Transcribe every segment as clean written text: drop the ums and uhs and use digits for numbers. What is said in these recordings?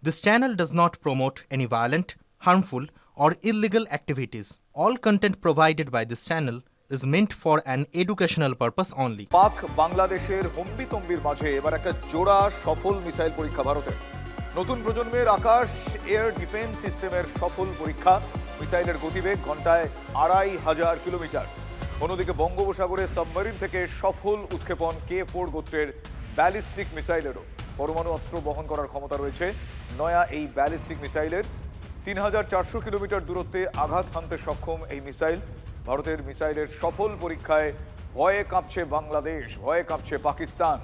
This channel does not promote any violent, harmful, or illegal activities. All content provided by this channel is meant for an educational purpose only. পাক বাংলাদেশের হম্বিতম্বির মাঝে এবার একটা জোড়া সফল missile পরীক্ষা ভারতের। নতুন প্রজন্মের আকাশ এয়ার ডিফেন্স সিস্টেমের সফল পরীক্ষা। মিসাইলের গতিবেগ ঘন্টায় 2500 কিলোমিটার। অন্যদিকে বঙ্গোপসাগরে সাবমেরিন থেকে সফল উৎক্ষেপণ K4 গোত্রের ব্যালিস্টিক মিসাইলেরও। পরমাণু অস্ত্র বহন করার ক্ষমতা রয়েছে নয়া এই ব্যালিস্টিক মিসাইলের। 3400 কিলোমিটার দূরত্বে আঘাত হানতে সক্ষম এই মিসাইল। ভারতের মিসাইলের সফল পরীক্ষায় ভয়ে কাঁপছে বাংলাদেশ, ভয়ে কাঁপছে পাকিস্তান।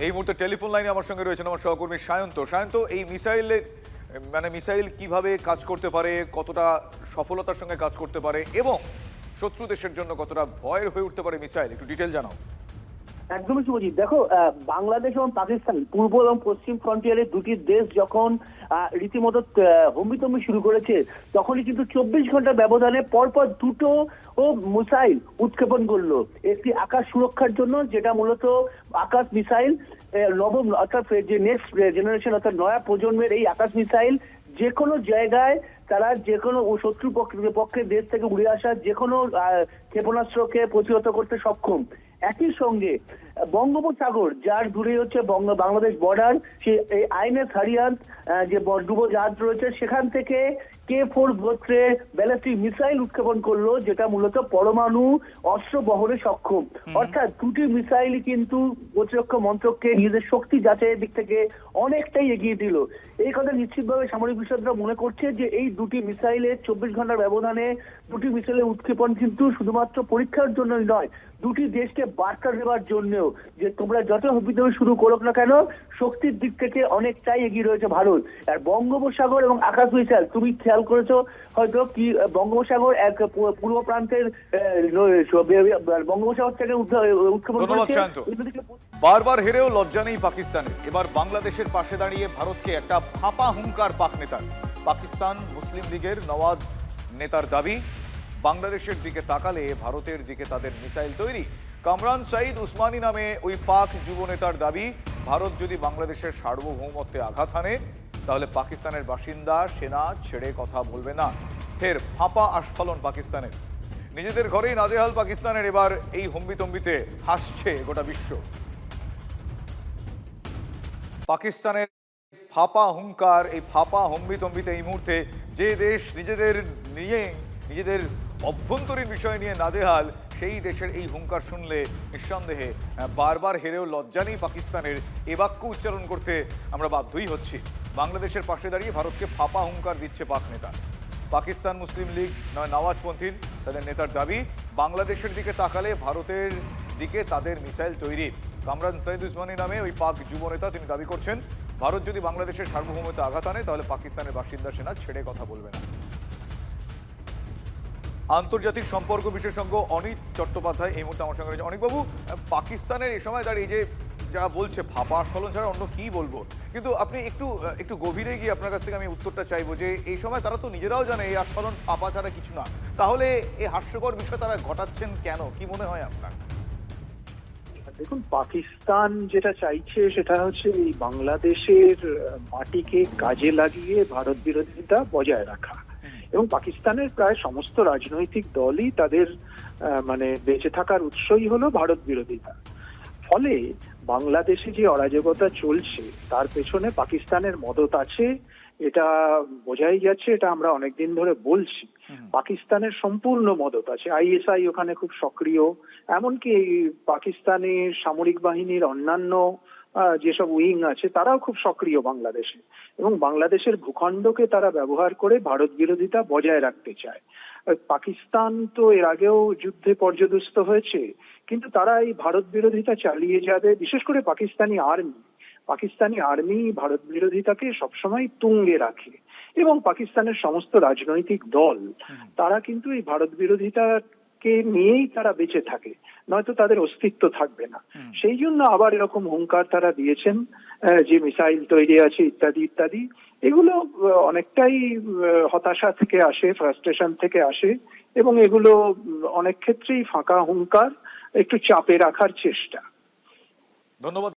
এই মুহূর্তে টেলিফোন লাইনে আমার সঙ্গে রয়েছেন আমার সহকর্মী সায়ন্ত। সায়ন্ত, এই মিসাইল কিভাবে কাজ করতে পারে, কতটা সফলতার সঙ্গে কাজ করতে পারে এবং শত্রু দেশের জন্য কতটা ভয়ের হয়ে উঠতে পারে মিসাইল, একটু ডিটেল জানাও। একদমই শুভজিৎ, দেখো বাংলাদেশ এবং পাকিস্তান পূর্ব এবং পশ্চিম ফ্রন্টিয়ারের দুটি দেশ যখন রীতিমতো হম্বিতম্বি শুরু করেছে তখনই কিন্তু 24 ঘন্টা ব্যবধানে পরপর দুটো মিসাইল উৎক্ষেপণ করলো। একটি আকাশ সুরক্ষার জন্য, যেটা মূলত আকাশ মিসাইল নবম, অর্থাৎ যে নেক্সট জেনারেশন, অর্থাৎ নয়া প্রজন্মের এই আকাশ মিসাইল যে কোনো জায়গায় তারা যে কোনো শত্রু পক্ষের দেশ থেকে উড়ে আসা যে কোনো ক্ষেপণাস্ত্রকে প্রতিহত করতে সক্ষম। একই সঙ্গে বঙ্গোপসাগর, যার দূরে হচ্ছে বাংলাদেশ বর্ডার, সেই আইএনএস হারিয়ান যে ডুবো জাহাজ রয়েছে, সেখান থেকে K4 গোত্রের ব্যালিস্টিক মিসাইল উৎক্ষেপণ করলো, যেটা মূলত পরমাণু অস্ত্র বহনে সক্ষম। অর্থাৎ দুটি মিসাইলই কিন্তু প্রতিরক্ষা মন্ত্রককে নিজেদের শক্তি যাচাইয়ের দিক থেকে অনেকটাই এগিয়ে দিল। এই কথা নিশ্চিতভাবে সামরিক বিশেষজ্ঞরা মনে করছে যে এই দুটি মিসাইলের 24 ঘন্টার ব্যবধানে দুটি মিসাইলের উৎক্ষেপণ কিন্তু শুধুমাত্র পরীক্ষার জন্যই নয়, দুটি দেশকে বার্তা দেওয়ার জন্যও যে তোমরা যত হবিতম্বি শুরু করো না কেন, শক্তির দিক থেকে অনেকটাই এগিয়ে রয়েছে ভারত। আর বঙ্গোপসাগর এবং আকাশ মিসাইল, তুমি খেয়াল করেছো হয়তো কি, বঙ্গোপসাগর এক পূর্ব প্রান্তের বঙ্গোপসাগর থেকে উৎক্ষেপণ করেছে। বারবার হেরেও লজ্জা নেই পাকিস্তানের। এবার বাংলাদেশের পাশে দাঁড়িয়ে ভারতকে একটা ফাঁপা হুঙ্কার পাক নেতার। পাকিস্তান মুসলিম লীগের নওয়াজ নেতার দাবি, বাংলাদেশের দিকে তাকালে ভারতের দিকে তাদের মিসাইল তৈরি। কামরান সাঈদ উসমানী নামে ওই পাক যুব নেতার দাবি, ভারত যদি বাংলাদেশের সার্বভৌমত্বে আঘাত হানে তাহলে পাকিস্তানের বাসিন্দা সেনা ছেড়ে কথা বলবে না। ফের ফাঁপা আস্ফালন পাকিস্তানের। নিজেদের ঘরেই নাজেহাল পাকিস্তানের। এবার এই হম্বিতম্বিতে হাসছে গোটা বিশ্ব। পাকিস্তানের ফাঁপা হুঙ্কার, এই ফাঁপা হম্বিতম্বিতে এই মুহূর্তে যে দেশ নিজেদের অভ্যন্তরীণ বিষয় নিয়ে নাজেহাল, সেই দেশের এই হুঙ্কার শুনলে নিঃসন্দেহে বারবার হেরেও লজ্জা নেই পাকিস্তানের, এ বাক্য উচ্চারণ করতে আমরা বাধ্যই হচ্ছি। বাংলাদেশের পাশে দাঁড়িয়ে ভারতকে ফাঁপা হুঙ্কার দিচ্ছে পাক নেতা। পাকিস্তান মুসলিম লীগ নওয়াজপন্থীর তাদের নেতার দাবি, বাংলাদেশের দিকে তাকালে ভারতের দিকে তাদের মিসাইল তৈরি। কামরান সাঈদ উসমানী নামে ওই পাক যুব নেতা, তিনি দাবি করছেন ভারত যদি বাংলাদেশের সার্বভৌমত্বে আঘাত আনে তাহলে পাকিস্তানের বাসিন্দা সেনা ছেড়ে কথা বলবে না। আন্তর্জাতিক সম্পর্ক বিশেষজ্ঞ অনিত চট্টোপাধ্যায় এই মুহূর্তে আমার সঙ্গে রয়েছে। অনিকবাবু, পাকিস্তানের এই সময় দাঁড়িয়ে যে যারা বলছে ফাঁপা আস্ফালন ছাড়া অন্য কি বলবো, কিন্তু আপনি একটু গভীরে গিয়ে আপনার কাছ থেকে আমি উত্তরটা চাইবো যে এই সময় তারা তো নিজেরাও জানে এই আস্ফালন ফাঁপা ছাড়া কিছু না, তাহলে এই হাস্যকর বিষয় তারা ঘটাচ্ছেন কেন, কি মনে হয় আপনার? দেখুন, পাকিস্তান যেটা চাইছে সেটা হচ্ছে এই বাংলাদেশের মাটিকে কাজে লাগিয়ে ভারত বিরোধিতা বজায় রাখা, এবং পাকিস্তানের প্রায় সমস্ত রাজনৈতিক দলই তাদের বেঁচে থাকার উৎসই হলো ভারত বিরোধিতা। ফলে বাংলাদেশে যে অরাজকতা চলছে তার পেছনে পাকিস্তানের মদত আছে, এটা বোঝাই যাচ্ছে, এটা আমরা অনেকদিন ধরে বলছি। পাকিস্তানের সম্পূর্ণ মদত আছে, ISI ওখানে খুব সক্রিয়, এমনকি পাকিস্তানের সামরিক বাহিনীর অন্যান্য যেসব উইং আছে তারাও খুব সক্রিয় বাংলাদেশে, এবং বাংলাদেশের ভূখণ্ডকে তারা ব্যবহার করে ভারত বিরোধিতা বজায় রাখতে চায়। পাকিস্তান তো এর আগেও যুদ্ধে পর্যদস্ত হয়েছে, কিন্তু তারা এই ভারত বিরোধিতা চালিয়ে যাবে। বিশেষ করে পাকিস্তানি আর্মি ভারত বিরোধিতাকে সবসময় তুঙ্গে রাখে, এবং পাকিস্তানের সমস্ত রাজনৈতিক দল তারা কিন্তু এই ভারত বিরোধিতাকে নিয়েই তারা বেঁচে থাকে, নয়তো তাদের অস্তিত্ব থাকবে না। সেই জন্য আবার এরকম হুঙ্কার তারা দিয়েছেন যে মিসাইল তৈরি আছে ইত্যাদি ইত্যাদি। এগুলো অনেকটাই হতাশা থেকে আসে, ফ্রাস্ট্রেশন থেকে আসে, এবং এগুলো অনেক ক্ষেত্রেই ফাঁকা হুঙ্কার, একটু চাপে রাখার চেষ্টা। ধন্যবাদ